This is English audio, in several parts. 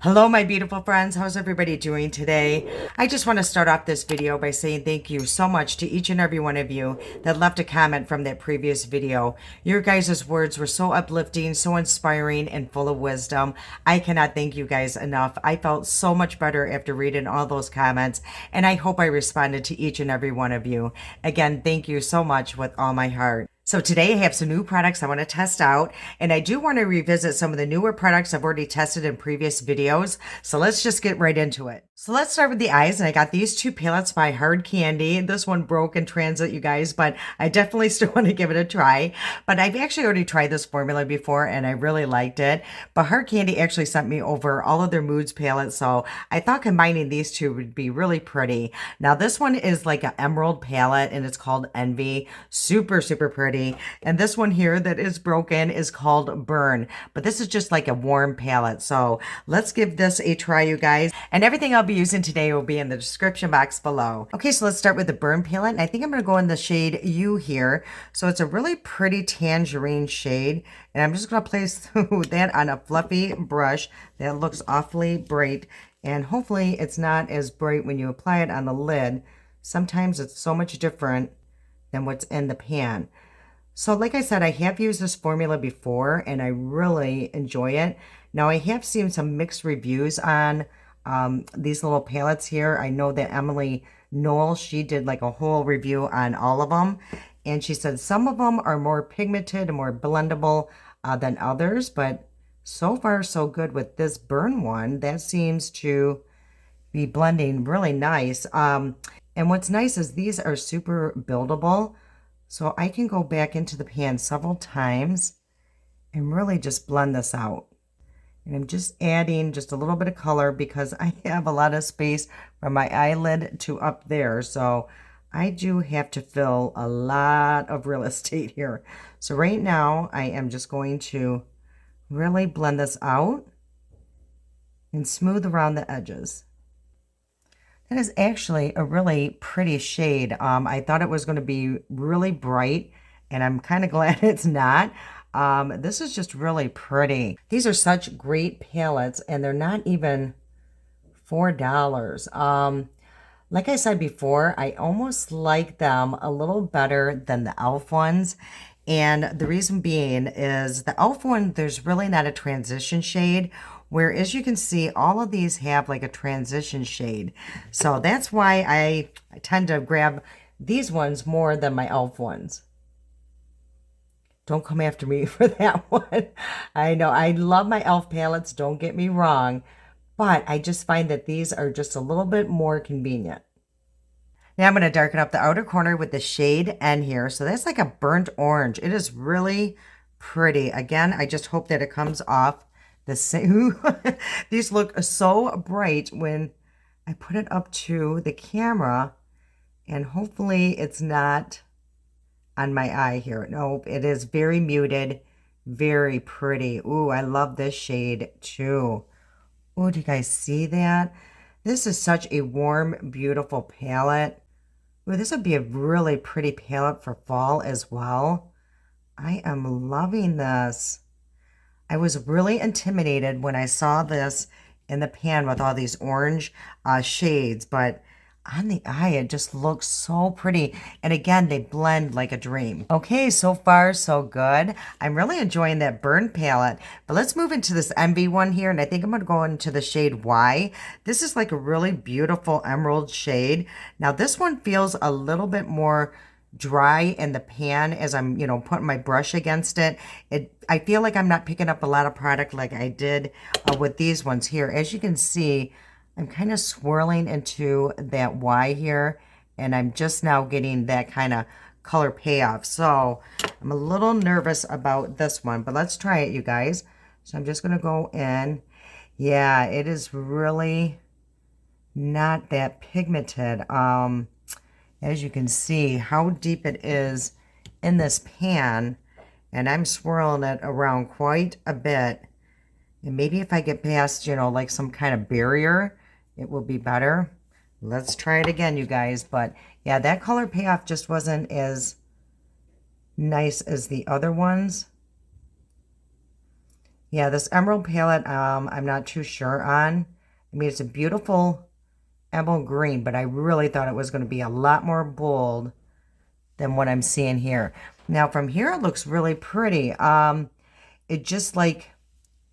Hello, my beautiful friends. How's everybody doing today? I just want to start off this video by saying thank you so much to each and every one of you that left a comment from that previous video. Your guys' words were so uplifting, so inspiring, and full of wisdom. I cannot thank you guys enough. I felt so much better after reading all those comments, and I hope I responded to each and every one of you. Again, thank you so much with all my heart. So today I have some new products I want to test out, and I do want to revisit some of the newer products I've already tested in previous videos. So let's just get right into it. So let's start with the eyes, and I got these two palettes by Hard Candy. This one broke in transit, you guys, but I definitely still want to give it a try. But I've actually already tried this formula before, and I really liked it. But Hard Candy actually sent me over all of their Moods palettes, so I thought combining these two would be really pretty. Now this one is like an emerald palette, and it's called Envy. Super, super pretty. And this one here that is broken is called Burn, but this is just like a warm palette. So let's give this a try, you guys. And everything I'll be using today will be in the description box below. Okay, so let's start with the Burn palette. And I think I'm going to go in the shade U here. So it's a really pretty tangerine shade. And I'm just going to place that on a fluffy brush that looks awfully bright. And hopefully it's not as bright when you apply it on the lid. Sometimes it's so much different than what's in the pan. So like I said, I have used this formula before and I really enjoy it. Now I have seen some mixed reviews on these little palettes here. I know that Emily Knoll, she did like a whole review on all of them. And she said some of them are more pigmented and more blendable than others. But so far so good with this Burn one. That seems to be blending really nice. And what's nice is these are super buildable. So I can go back into the pan several times and really just blend this out. And I'm just adding just a little bit of color because I have a lot of space from my eyelid to up there. So I do have to fill a lot of real estate here. So right now I am just going to really blend this out and smooth around the edges. That is actually a really pretty shade. I thought it was going to be really bright, and I'm kind of glad it's not. This is just really pretty. These are such great palettes, and they're not even $4. Like I said before, I almost like them a little better than the e.l.f. ones. And the reason being is the e.l.f. one, there's really not a transition shade. Whereas you can see all of these have like a transition shade. So that's why I tend to grab these ones more than my e.l.f. ones. Don't come after me for that one. I know I love my e.l.f. palettes, don't get me wrong. But I just find that these are just a little bit more convenient. Now I'm going to darken up the outer corner with the shade N here. So that's like a burnt orange. It is really pretty. Again, I just hope that it comes off the same. These look so bright when I put it up to the camera, and hopefully it's not on my eye here. Nope, it is very muted, very pretty. Ooh, I love this shade too. Ooh, do you guys see that? This is such a warm, beautiful palette. Ooh, this would be a really pretty palette for fall as well. I am loving this. I was really intimidated when I saw this in the pan with all these orange shades, but on the eye, it just looks so pretty. And again, they blend like a dream. Okay, so far, so good. I'm really enjoying that Burn palette, but let's move into this Envy one here. And I think I'm going to go into the shade Y. This is like a really beautiful emerald shade. Now, this one feels a little bit more dry in the pan as I'm, putting my brush against it. I feel like I'm not picking up a lot of product like I did with these ones here. As you can see, I'm kind of swirling into that Y here, and I'm just now getting that kind of color payoff. So I'm a little nervous about this one, but let's try it, you guys. So I'm just going to go in. Yeah, it is really not that pigmented. As you can see how deep it is in this pan, and I'm swirling it around quite a bit. And maybe if I get past, like some kind of barrier, it will be better. Let's try it again, you guys. But yeah, that color payoff just wasn't as nice as the other ones. Yeah, this emerald palette, I'm not too sure on. I mean, it's a beautiful emerald green, but I really thought it was going to be a lot more bold than what I'm seeing here. Now, from here, it looks really pretty. It just like,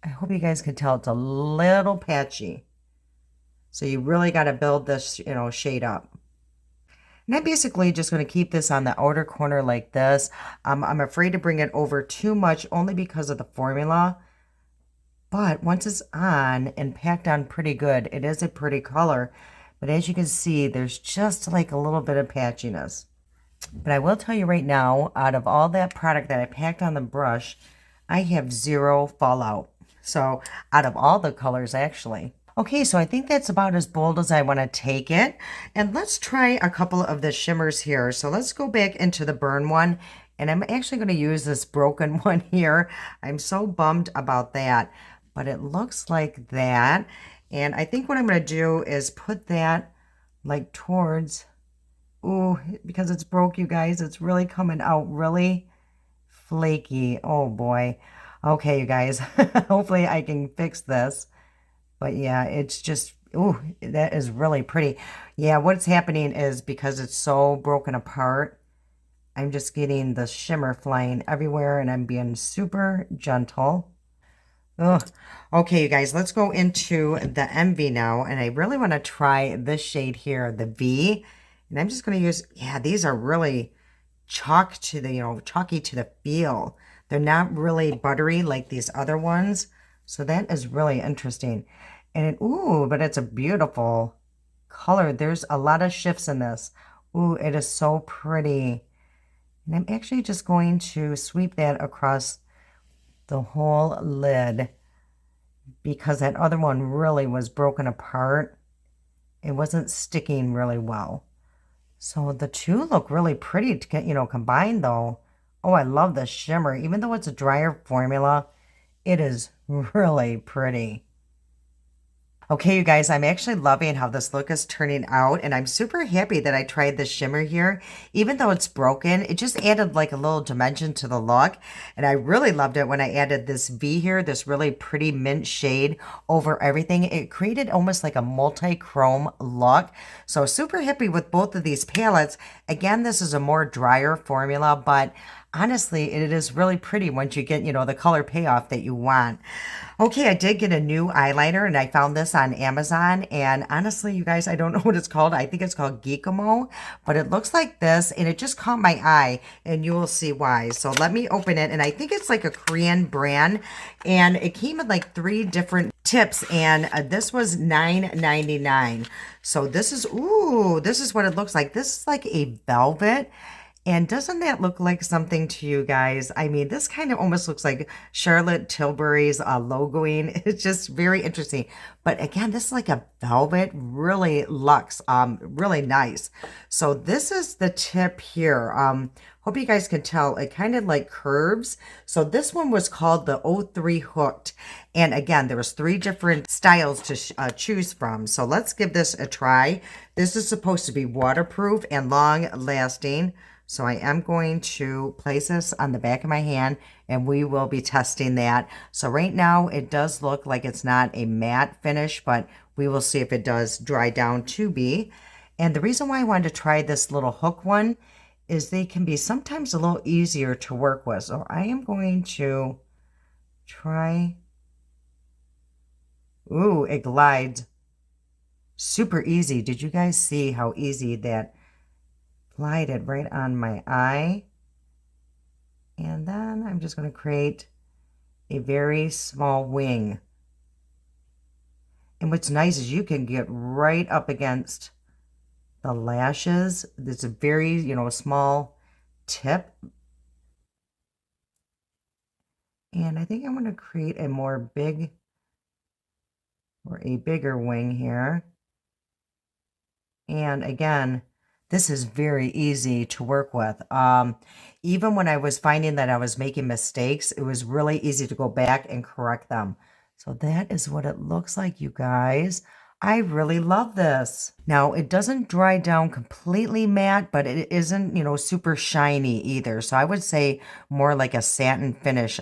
I hope you guys can tell, it's a little patchy. So you really got to build this, shade up. And I'm basically just going to keep this on the outer corner like this. I'm afraid to bring it over too much only because of the formula. But once it's on and packed on pretty good, it is a pretty color. But as you can see, there's just like a little bit of patchiness. But I will tell you right now, out of all that product that I packed on the brush, I have zero fallout. So out of all the colors, actually. Okay, so I think that's about as bold as I want to take it. And let's try a couple of the shimmers here. So let's go back into the burn one. And I'm actually going to use this broken one here. I'm so bummed about that. But it looks like that. And I think what I'm going to do is put that like towards... Ooh, because it's broke, you guys. It's really coming out really flaky. Oh, boy. Okay, you guys. Hopefully I can fix this. But yeah, it's just, ooh, that is really pretty. Yeah, what's happening is because it's so broken apart, I'm just getting the shimmer flying everywhere and I'm being super gentle. Ugh. Okay, you guys, let's go into the MV now. And I really want to try this shade here, the V. And I'm just going to use, yeah, these are really chalky to the feel. They're not really buttery like these other ones. So that is really interesting. And ooh, but it's a beautiful color. There's a lot of shifts in this. Ooh, it is so pretty. And I'm actually just going to sweep that across the whole lid because that other one really was broken apart. It wasn't sticking really well. So the two look really pretty to get, combined though. Oh, I love the shimmer. Even though it's a drier formula, it is really pretty. Okay, you guys, I'm actually loving how this look is turning out, and I'm super happy that I tried the shimmer here. Even though it's broken, it just added like a little dimension to the look, and I really loved it when I added this V here, this really pretty mint shade over everything. It created almost like a multi-chrome look, so super happy with both of these palettes. Again, this is a more drier formula, but honestly, it is really pretty once you get, the color payoff that you want. Okay, I did get a new eyeliner and I found this on Amazon. And honestly, you guys, I don't know what it's called. I think it's called Geekamo, but it looks like this and it just caught my eye and you will see why. So let me open it. And I think it's like a Korean brand and it came in like 3 different tips and this was $9.99. So this is, ooh, this is what it looks like. This is like a velvet. And doesn't that look like something to you guys? I mean, this kind of almost looks like Charlotte Tilbury's logoing. It's just very interesting. But again, this is like a velvet, really luxe, really nice. So this is the tip here. Hope you guys can tell. It kind of like curves. So this one was called the O3 Hooked. And again, there was 3 different styles to choose from. So let's give this a try. This is supposed to be waterproof and long lasting. So I am going to place this on the back of my hand and we will be testing that. So right now it does look like it's not a matte finish, but we will see if it does dry down to be. And the reason why I wanted to try this little hook one is they can be sometimes a little easier to work with. So I am going to try. Ooh, it glides super easy. Did you guys see how easy that glided right on my eye? And then I'm just going to create a very small wing. And what's nice is you can get right up against the lashes. It's a very, small tip. And I think I'm going to create a bigger wing here. And again, this is very easy to work with. Even when I was finding that I was making mistakes, it was really easy to go back and correct them. So that is what it looks like, you guys. I really love this. Now, it doesn't dry down completely matte, but it isn't, super shiny either. So I would say more like a satin finish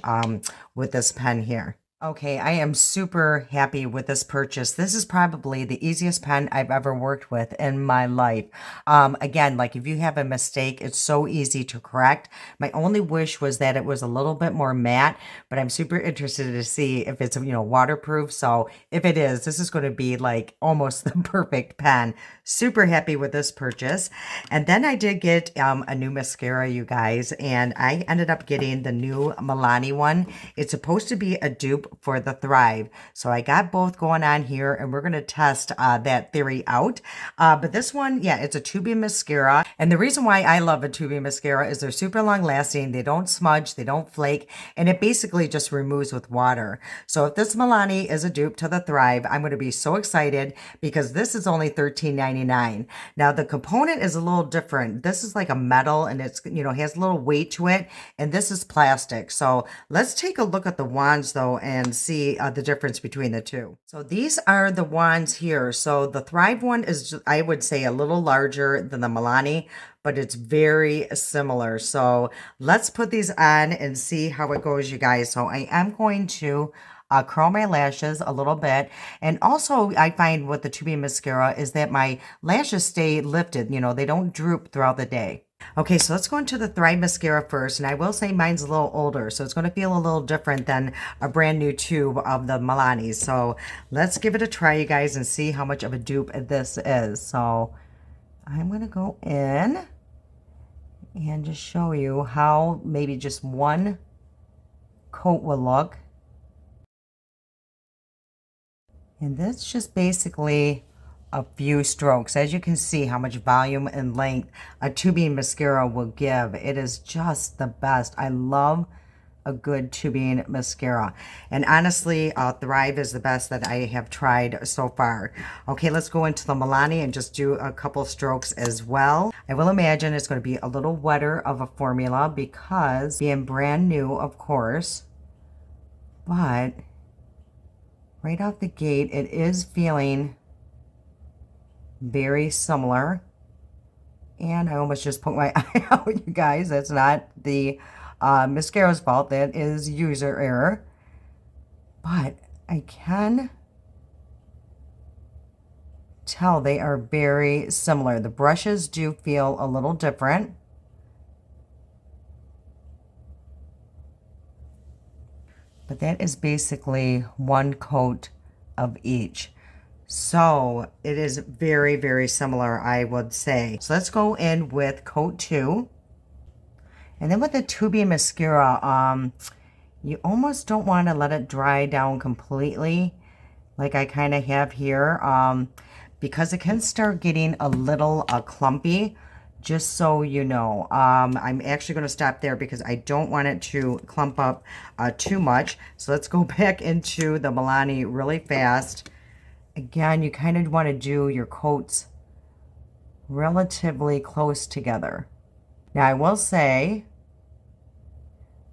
with this pen here. Okay, I am super happy with this purchase. This is probably the easiest pen I've ever worked with in my life. Again, like if you have a mistake, it's so easy to correct. My only wish was that it was a little bit more matte, but I'm super interested to see if it's, waterproof. So if it is, this is going to be like almost the perfect pen. Super happy with this purchase. And then I did get a new mascara, you guys, and I ended up getting the new Milani one. It's supposed to be a dupe for the Thrive. So I got both going on here, and we're going to test that theory out. But this one, yeah, it's a tubing mascara. And the reason why I love a tubing mascara is they're super long lasting. They don't smudge, they don't flake, and it basically just removes with water. So if this Milani is a dupe to the Thrive, I'm going to be so excited because this is only $13.99. Now the component is a little different. This is like a metal, and it's, has a little weight to it, and this is plastic. So let's take a look at the wands though and see the difference between the two. So these are the wands here. So the Thrive one is, I would say, a little larger than the Milani, but it's very similar. So let's put these on and see how it goes, you guys. So I am going to curl my lashes a little bit. And also I find with the tubing mascara is that my lashes stay lifted. They don't droop throughout the day. Okay, so let's go into the Thrive mascara first, and I will say mine's a little older, so it's going to feel a little different than a brand new tube of the Milani. So let's give it a try, you guys, and see how much of a dupe this is. So I'm going to go in and just show you how maybe just one coat will look. And that's just basically a few strokes. As you can see how much volume and length a tubing mascara will give. It is just the best. I love a good tubing mascara. And honestly, Thrive is the best that I have tried so far. Okay, let's go into the Milani and just do a couple strokes as well. I will imagine it's going to be a little wetter of a formula because being brand new, of course, but right off the gate, it is feeling very similar. And I almost just poked my eye out, you guys. That's not the mascara's fault. That is user error. But I can tell they are very similar. The brushes do feel a little different. But that is basically one coat of each. So it is very, very similar, I would say. So let's go in with coat 2. And then with the tubing mascara, you almost don't want to let it dry down completely like I kind of have here, because it can start getting a little clumpy, just so you know. I'm actually going to stop there because I don't want it to clump up too much. So let's go back into the Milani really fast. Again, you kind of want to do your coats relatively close together. Now, I will say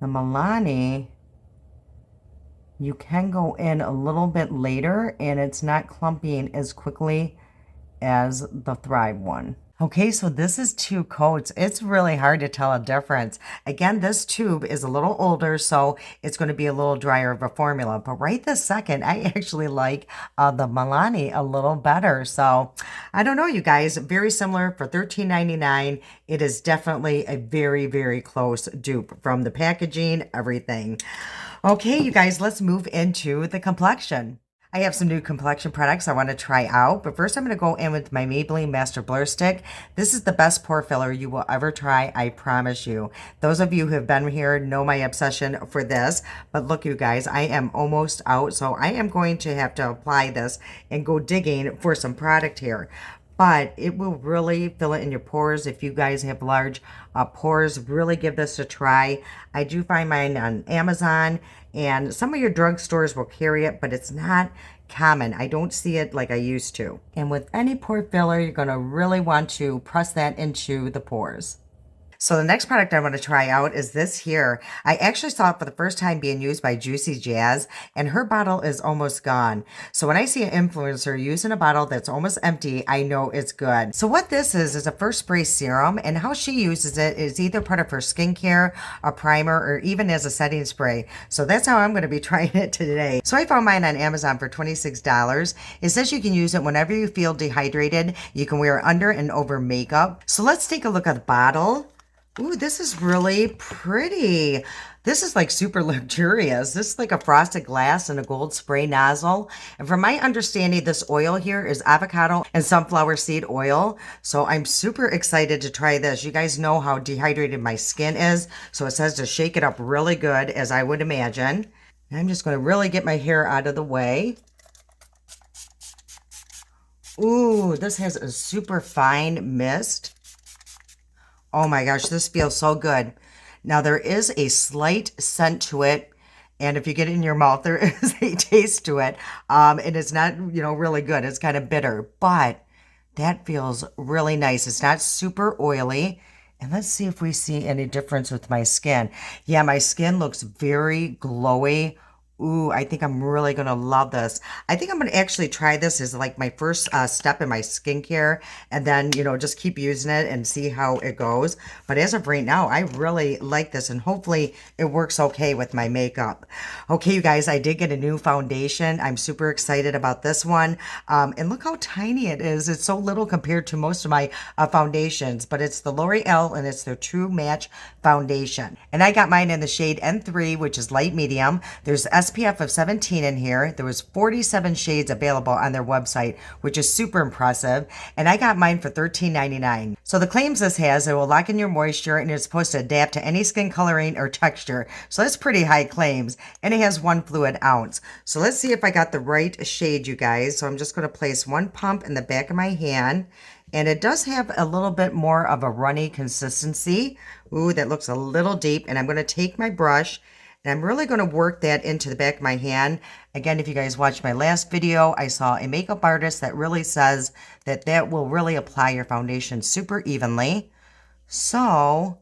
the Milani, you can go in a little bit later and it's not clumping as quickly as the Thrive one. Okay, so this is 2 coats. It's really hard to tell a difference. Again, this tube is a little older, so it's going to be a little drier of a formula. But right this second, I actually like the Milani a little better. So I don't know, you guys. Very similar for $13.99. It is definitely a very, very close dupe from the packaging, everything. Okay, you guys, let's move into the complexion. I have some new complexion products I want to try out, but first I'm going to go in with my Maybelline Master Blur Stick. This is the best pore filler you will ever try, I promise you. Those of you who have been here know my obsession for this, but look, you guys, I am almost out, so I am going to have to apply this and go digging for some product here. But it will really fill it in your pores. If you guys have large pores, really give this a try. I do find mine on Amazon, and some of your drugstores will carry it, but it's not common. I don't see it like I used to. And with any pore filler, you're going to really want to press that into the pores. So the next product I want to try out is this here. I actually saw it for the first time being used by Juicy Jazz, and her bottle is almost gone. So when I see an influencer using a bottle that's almost empty, I know it's good. So what this is a first spray serum, and how she uses it is either part of her skincare, a primer, or even as a setting spray. So that's how I'm going to be trying it today. So I found mine on Amazon for $26. It says you can use it whenever you feel dehydrated. You can wear it under and over makeup. So let's take a look at the bottle. Ooh, this is really pretty. This is like super luxurious. This is like a frosted glass and a gold spray nozzle. And from my understanding, this oil here is avocado and sunflower seed oil. So I'm super excited to try this. You guys know how dehydrated my skin is. So it says to shake it up really good, as I would imagine. And I'm just going to really get my hair out of the way. Ooh, this has a super fine mist. Oh my gosh, this feels so good. Now there is a slight scent to it, and if you get it in your mouth, there is a taste to it. And it's not, really good. It's kind of bitter, but that feels really nice. It's not super oily. And let's see if we see any difference with my skin. Yeah, my skin looks very glowy. Ooh, I think I'm really going to love this. I think I'm going to actually try this as like my first step in my skincare, and then, just keep using it and see how it goes. But as of right now, I really like this, and hopefully it works okay with my makeup. Okay, you guys, I did get a new foundation. I'm super excited about this one. And look how tiny it is. It's so little compared to most of my foundations, but it's the L'Oreal, and it's their True Match Foundation. And I got mine in the shade N3, which is light medium. There's SPF of 17 in here. There was 47 shades available on their website, which is super impressive. And I got mine for $13.99. So the claims this has, it will lock in your moisture, and it's supposed to adapt to any skin coloring or texture. So that's pretty high claims. And it has 1 fluid ounce. So let's see if I got the right shade, you guys. So I'm just going to place 1 pump in the back of my hand. And it does have a little bit more of a runny consistency. Ooh, that looks a little deep. And I'm going to take my brush, and I'm really going to work that into the back of my hand. Again, if you guys watched my last video, I saw a makeup artist that really says that that will really apply your foundation super evenly. So,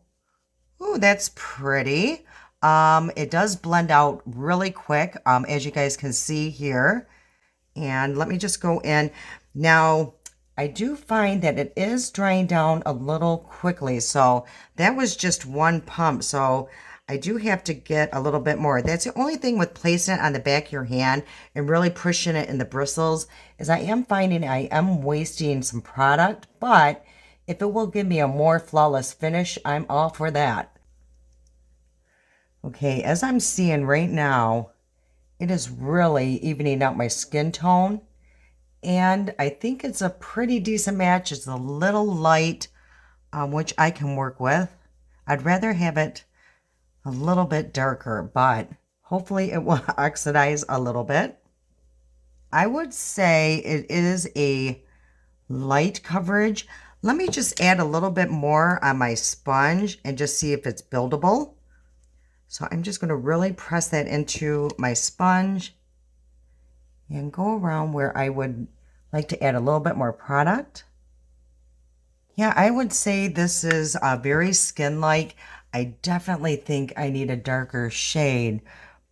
ooh, that's pretty. It does blend out really quick, as you guys can see here. And let me just go in. Now, I do find that it is drying down a little quickly. So that was just 1 pump. So I do have to get a little bit more. That's the only thing with placing it on the back of your hand and really pushing it in the bristles, is I am finding I am wasting some product, but if it will give me a more flawless finish, I'm all for that. Okay, as I'm seeing right now, it is really evening out my skin tone, and I think it's a pretty decent match. It's a little light, which I can work with. I'd rather have it a little bit darker, but hopefully it will oxidize a little bit. I would say it is a light coverage. Let me just add a little bit more on my sponge and just see if it's buildable. So I'm just going to really press that into my sponge and go around where I would like to add a little bit more product. Yeah, I would say this is very skin-like. I definitely think I need a darker shade,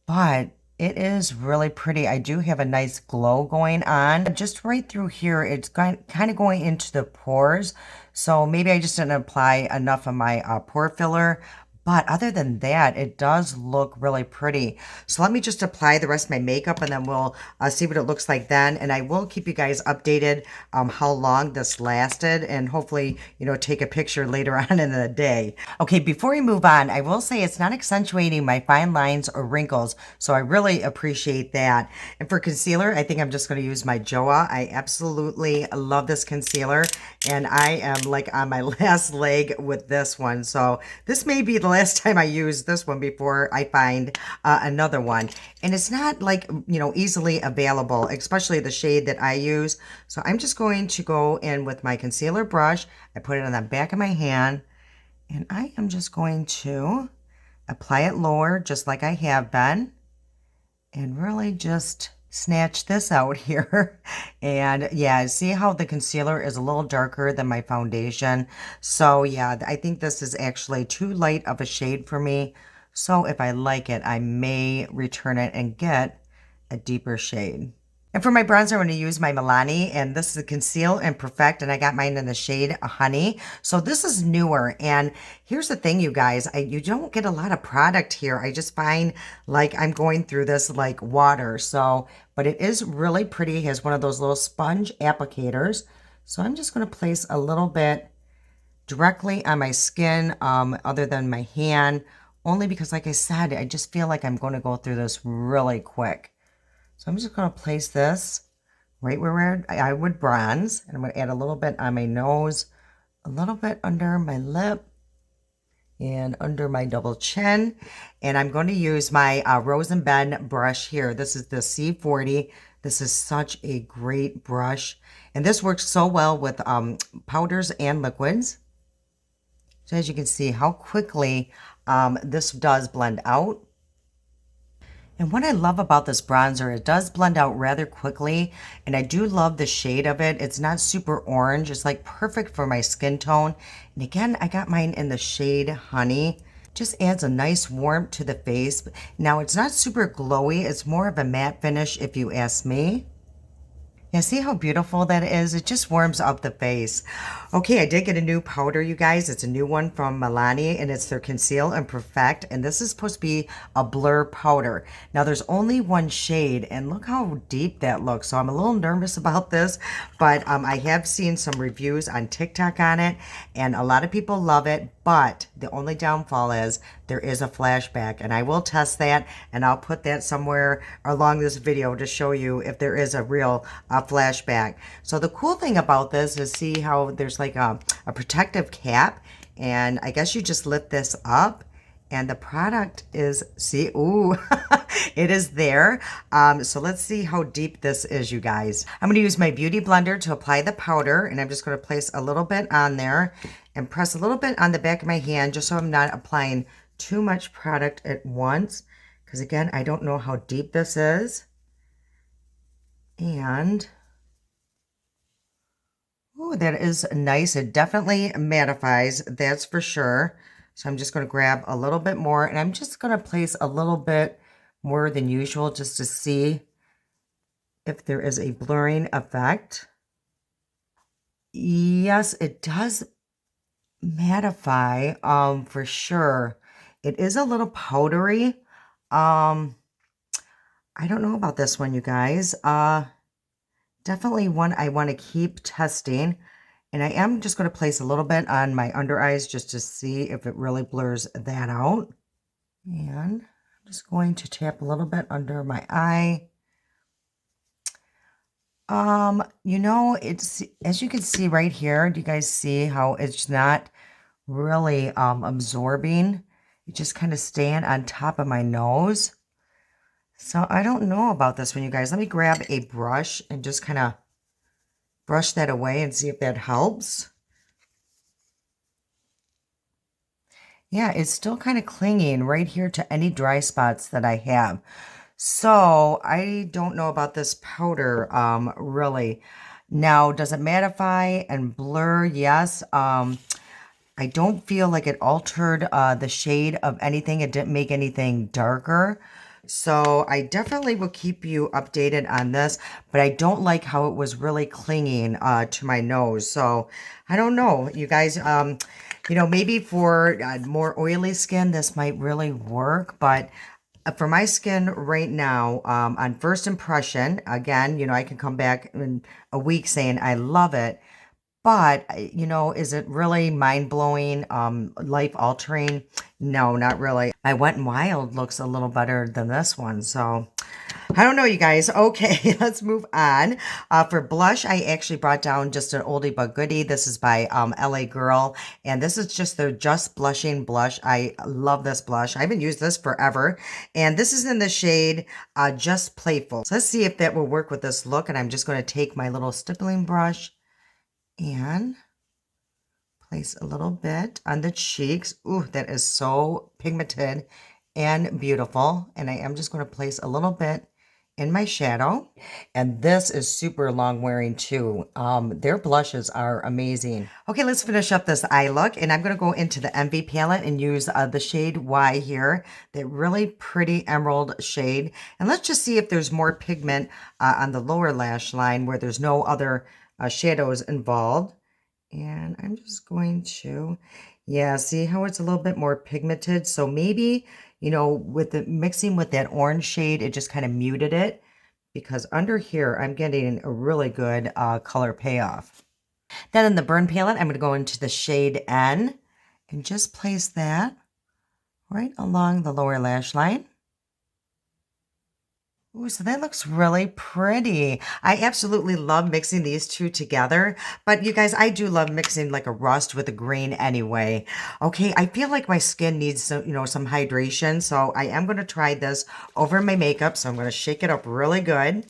but it is really pretty. I do have a nice glow going on. Just right through here, it's kind of going into the pores. So maybe I just didn't apply enough of my pore filler. But other than that, it does look really pretty. So let me just apply the rest of my makeup, and then we'll see what it looks like then. And I will keep you guys updated how long this lasted, and hopefully, take a picture later on in the day. Okay, before we move on, I will say it's not accentuating my fine lines or wrinkles. So I really appreciate that. And for concealer, I think I'm just going to use my Joa. I absolutely love this concealer, and I am like on my last leg with this one. So this may be the last time I use this one before I find another one. And it's not like, easily available, especially the shade that I use. So I'm just going to go in with my concealer brush. I put it on the back of my hand, and I am just going to apply it lower, just like I have been, and really just snatch this out here. And yeah, see how the concealer is a little darker than my foundation. So yeah, I think this is actually too light of a shade for me. So if I like it, I may return it and get a deeper shade. And for my bronzer, I'm going to use my Milani, and this is Conceal and Perfect, and I got mine in the shade Honey. So this is newer, and here's the thing, you guys, you don't get a lot of product here. I just find like I'm going through this like water. So, but it is really pretty. It has one of those little sponge applicators. So I'm just going to place a little bit directly on my skin, other than my hand, only because, like I said, I just feel like I'm going to go through this really quick. So I'm just going to place this right where I would bronze. And I'm going to add a little bit on my nose, a little bit under my lip, and under my double chin. And I'm going to use my Rose and Bend brush here. This is the C40. This is such a great brush. And this works so well with powders and liquids. So as you can see how quickly this does blend out. And what I love about this bronzer, it does blend out rather quickly, and I do love the shade of it. It's not super orange. It's like perfect for my skin tone. And again, I got mine in the shade Honey. Just adds a nice warmth to the face. Now, it's not super glowy. It's more of a matte finish if you ask me. Yeah, see how beautiful that is? It just warms up the face. Okay, I did get a new powder, you guys. It's a new one from Milani, and it's their Conceal and Perfect. And this is supposed to be a blur powder. Now, there's only one shade, and look how deep that looks. So I'm a little nervous about this, but I have seen some reviews on TikTok on it, and a lot of people love it. But the only downfall is there is a flashback, and I will test that, and I'll put that somewhere along this video to show you if there is a real flashback. So the cool thing about this is see how there's like a protective cap, and I guess you just lift this up, and the product is, see, ooh, it is there. So let's see how deep this is, you guys. I'm going to use my Beauty Blender to apply the powder, and I'm just going to place a little bit on there and press a little bit on the back of my hand just so I'm not applying too much product at once. Because again, I don't know how deep this is. And oh, that is nice. It definitely mattifies, that's for sure. So I'm just going to grab a little bit more, and I'm just going to place a little bit more than usual just to see if there is a blurring effect. Yes, it does mattify, for sure. It is a little powdery. I don't know about this one, you guys. Definitely one I want to keep testing. And I am just going to place a little bit on my under eyes just to see if it really blurs that out. And I'm just going to tap a little bit under my eye. You know, it's, as you can see right here, do you guys see how it's not really absorbing? It just kind of staying on top of my nose. So I don't know about this one, you guys. Let me grab a brush and just kind of brush that away and see if that helps. Yeah, it's still kind of clinging right here to any dry spots that I have. So I don't know about this powder, really. Now, does it mattify and blur? Yes. I don't feel like it altered the shade of anything. It didn't make anything darker. So I definitely will keep you updated on this, but I don't like how it was really clinging to my nose. So I don't know, you guys, you know, maybe for more oily skin, this might really work, but for my skin right now, on first impression, again, you know, I can come back in a week saying I love it. But, you know, is it really mind-blowing, life-altering? No, not really. My Wet n Wild looks a little better than this one, so I don't know, you guys. Okay, let's move on. For blush, I actually brought down just an oldie but goodie. This is by LA Girl, and this is just their Just Blushing blush. I love this blush. I haven't used this forever, and this is in the shade Just Playful. So let's see if that will work with this look, and I'm just going to take my little stippling brush and place a little bit on the cheeks. Ooh, that is so pigmented and beautiful. And I am just going to place a little bit in my shadow. And this is super long wearing too. Their blushes are amazing. Okay, let's finish up this eye look. And I'm going to go into the Envy palette and use the shade Y here. That really pretty emerald shade. And let's just see if there's more pigment on the lower lash line where there's no other shadows involved. And I'm just going to, yeah, see how it's a little bit more pigmented. So maybe, you know, with the mixing with that orange shade, it just kind of muted it, because under here, I'm getting a really good color payoff. Then in the burn palette, I'm going to go into the shade N and just place that right along the lower lash line. Ooh, so that looks really pretty. I absolutely love mixing these two together. But you guys, I do love mixing like a rust with a green anyway. Okay, I feel like my skin needs some, you know, some hydration. So I am going to try this over my makeup. So I'm going to shake it up really good.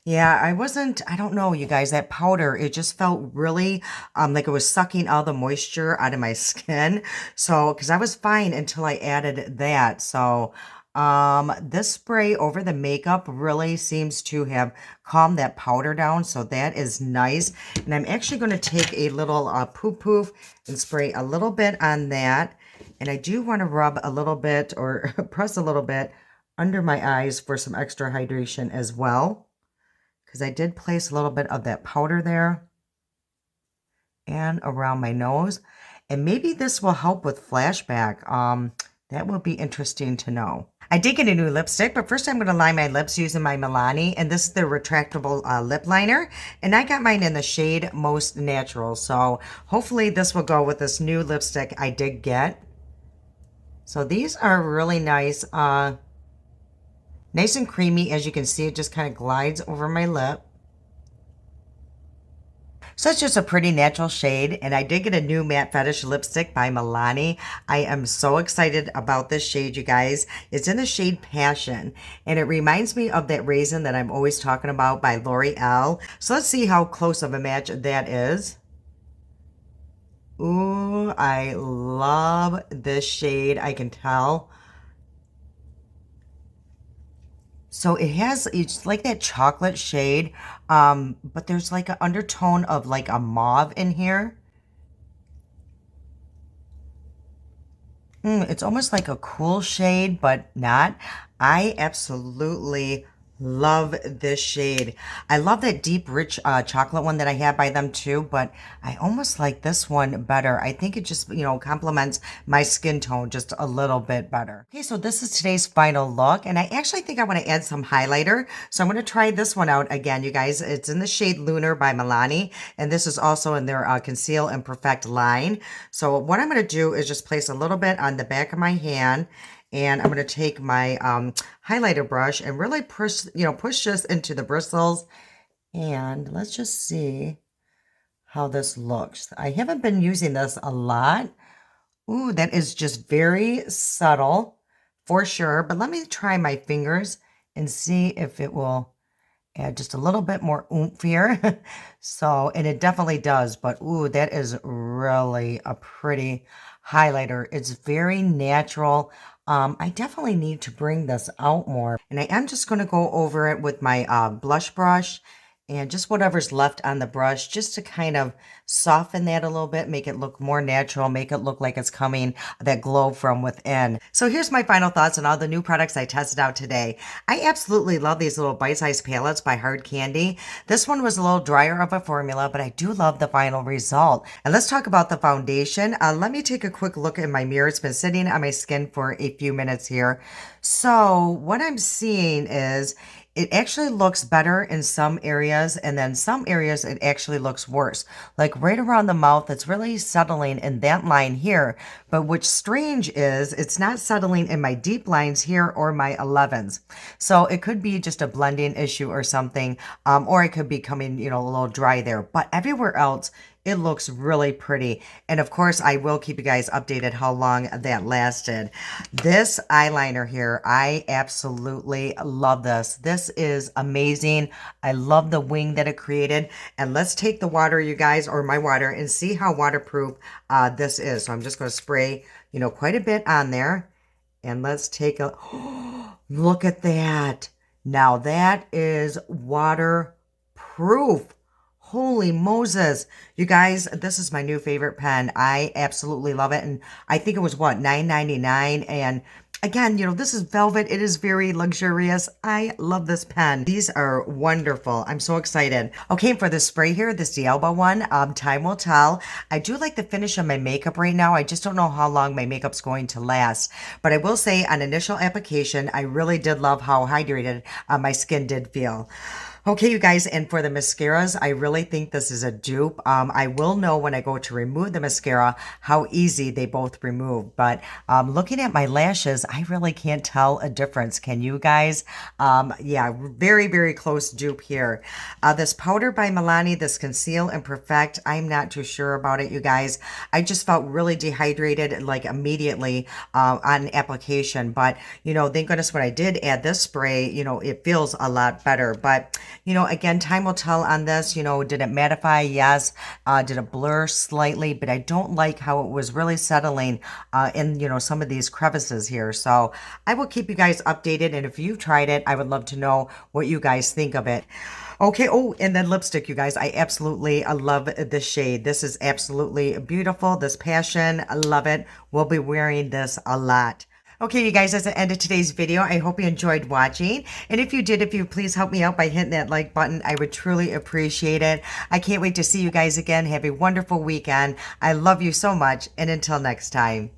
Yeah, I don't know, you guys, that powder, it just felt really like it was sucking all the moisture out of my skin. So, because I was fine until I added that. So, this spray over the makeup really seems to have calmed that powder down. So that is nice. And I'm actually going to take a little poof poof and spray a little bit on that. And I do want to rub a little bit or press a little bit under my eyes for some extra hydration as well, because I did place a little bit of that powder there and around my nose. And maybe this will help with flashback. That will be interesting to know. I did get a new lipstick, but first I'm going to line my lips using my Milani. And this is the retractable lip liner. And I got mine in the shade Most Natural. So hopefully this will go with this new lipstick I did get. So these are really nice. Nice and creamy. As you can see, it just kind of glides over my lip. So it's just a pretty natural shade. And I did get a new Matte Fetish lipstick by Milani. I am so excited about this shade, you guys. It's in the shade Passion. And it reminds me of that raisin that I'm always talking about by L'Oreal. So let's see how close of a match that is. Ooh, I love this shade. I can tell. So it's like that chocolate shade, but there's like an undertone of like a mauve in here. It's almost like a cool shade, but not. I absolutely love this shade. I love that deep, rich chocolate one that I have by them too, but I almost like this one better. I think it just, you know, complements my skin tone just a little bit better. Okay, so this is today's final look, and I actually think I want to add some highlighter. So I'm going to try this one out again, you guys. It's in the shade Lunar by Milani, and this is also in their Conceal and Perfect line. So what I'm going to do is just place a little bit on the back of my hand. And I'm going to take my highlighter brush and really push this into the bristles. And let's just see how this looks. I haven't been using this a lot. Ooh, that is just very subtle for sure. But let me try my fingers and see if it will add just a little bit more oomph here. So, and it definitely does. But ooh, that is really a pretty highlighter. It's very natural. I definitely need to bring this out more. And I am just going to go over it with my blush brush and just whatever's left on the brush, just to kind of soften that a little bit, make it look more natural, make it look like it's coming, that glow from within. So here's my final thoughts on all the new products I tested out today. I absolutely love these little bite-sized palettes by Hard Candy. This one was a little drier of a formula, but I do love the final result. And let's talk about the foundation. Let me take a quick look in my mirror. It's been sitting on my skin for a few minutes here. So what I'm seeing is it actually looks better in some areas, and then some areas it actually looks worse. Like right around the mouth, it's really settling in that line here. But what's strange is it's not settling in my deep lines here or my 11s. So it could be just a blending issue or something, or it could be coming, you know, a little dry there. But everywhere else, It looks really pretty. And of course, I will keep you guys updated how long that lasted. This eyeliner here, I absolutely love this. This is amazing. I love the wing that it created. And let's take the water, you guys, or my water, and see how waterproof this is. So I'm just going to spray, you know, quite a bit on there. And let's take a look at that. Now that is waterproof. Holy Moses. You guys, this is my new favorite pen. I absolutely love it. And I think it was what, $9.99. And again, you know, this is velvet. It is very luxurious. I love this pen. These are wonderful. I'm so excited. Okay, for the spray here, this D'Alba one, time will tell. I do like the finish of my makeup right now. I just don't know how long my makeup's going to last. But I will say on initial application, I really did love how hydrated my skin did feel. Okay, you guys, and for the mascaras, I really think this is a dupe. I will know when I go to remove the mascara how easy they both remove. But looking at my lashes, I really can't tell a difference. Can you guys? Yeah, very, very close dupe here. This powder by Milani, this Conceal and Perfect, I'm not too sure about it, you guys. I just felt really dehydrated like immediately on application. But, you know, thank goodness when I did add this spray, you know, it feels a lot better. But you know, again, time will tell on this. You know, did it mattify? Yes. Did it blur slightly? But I don't like how it was really settling in, you know, some of these crevices here. So I will keep you guys updated. And if you've tried it, I would love to know what you guys think of it. Okay. Oh, and then lipstick, you guys. I absolutely love this shade. This is absolutely beautiful. This Passion, I love it. We'll be wearing this a lot. Okay, you guys, that's the end of today's video. I hope you enjoyed watching. And if you did, if you please help me out by hitting that like button, I would truly appreciate it. I can't wait to see you guys again. Have a wonderful weekend. I love you so much. And until next time.